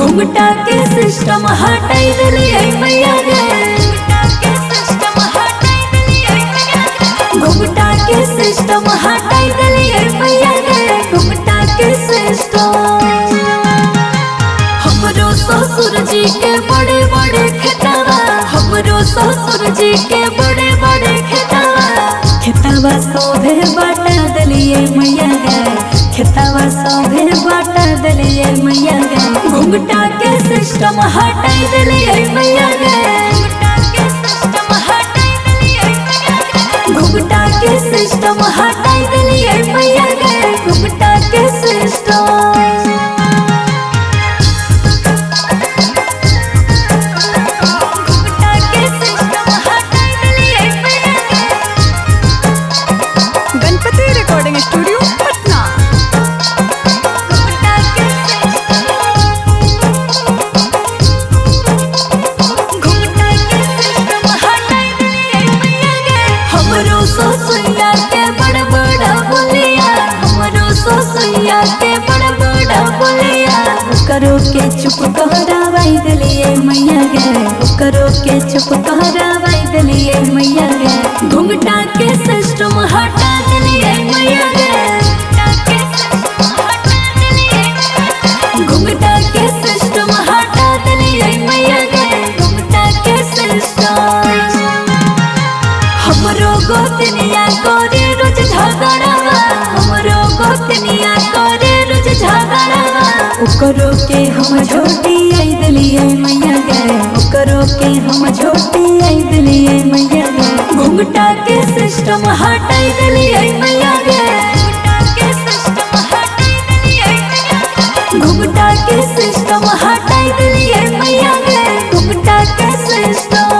घुंघटा के सिस्टम हटाई दिलिए मैया गे, घुंघटा के सिस्टम हटाई दिलिए मैया गे, घुंघटा के सिस्टम। हमरो ससुर जी के बड़े बड़े खेतवा, हमरो ससुर जी के बड़े बड़े खेतवा, खेतवा सोभे बाटा दिलिए मैया गे, खेतवा सोभे बाटा दिलिए मैया गे, घुंघटा के सिस्टम हटाई दिलिए मैया गे, घुंघटा के सिस्टम हटाई दिलिए मैया गे, घुंघटा के सिस्टम। सोसैया के बड़ बड़ा बोलिया, हमरो सोसैया के बड़ बड़ा बोलिया, करो के चुप कहरावाई दिलिए मैया गे, करो के चुप कहरावाई दिलिए मैया गे, घुंघटा के सिस्टम हटा दिलिए मैया गे, घुंघटा के सिस्टम हटा दिलिए मैया गे, घुंघटा के सिस्टम। हमरो गोतनिया करे रोज झगड़ावा, हमरो गोतनिया करे रोज झगड़ावा, ओकरो के हम झोटी आई दिलिए मैया गे, ओकरो के हम झोटी आई दिलिए मैया गे, घुंघटा के सिस्टम हटाई दिलिए मैया गे, घुंघटा के सिस्टम हटाई दिलिए मैया गे, घुंघटा के सिस्टम।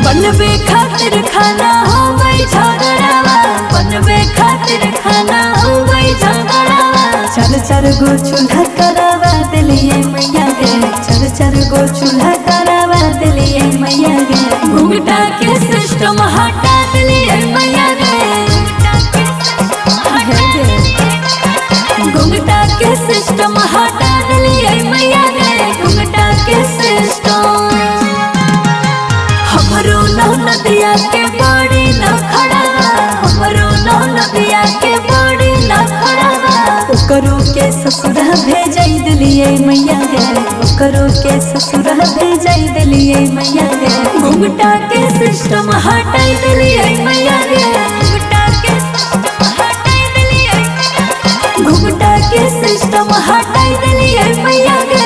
बनबे खातिर खाना हो गई झगड़ावा, बनबे खातिर खाना हो गई झगड़ावा, चार चार गो चूल्हा करावा दिलिए मैया गे, चार चार गो चूल्हा करावा दिलिए मैया गे, घुंघटा के सिस्टम हटा दिलिए मैया गे, घुंघटा के सिस्टम हटा दिलिए मैया गे, घुंघटा के सिस्टम। हमरो नदिया के बड़ी न खड़ावा, हमरो नदिया के बड़ी न खड़ावा, ओकरो के ससुरा भेजाई दिलिए मैया गे, ओकरो के ससुरा भेजाई दिलिए मैया गे, घुंघटा के सिस्टम हटाई दिलिए मैया गे, घुंघटा के सिस्टम हटाई दिलिए मैया गे।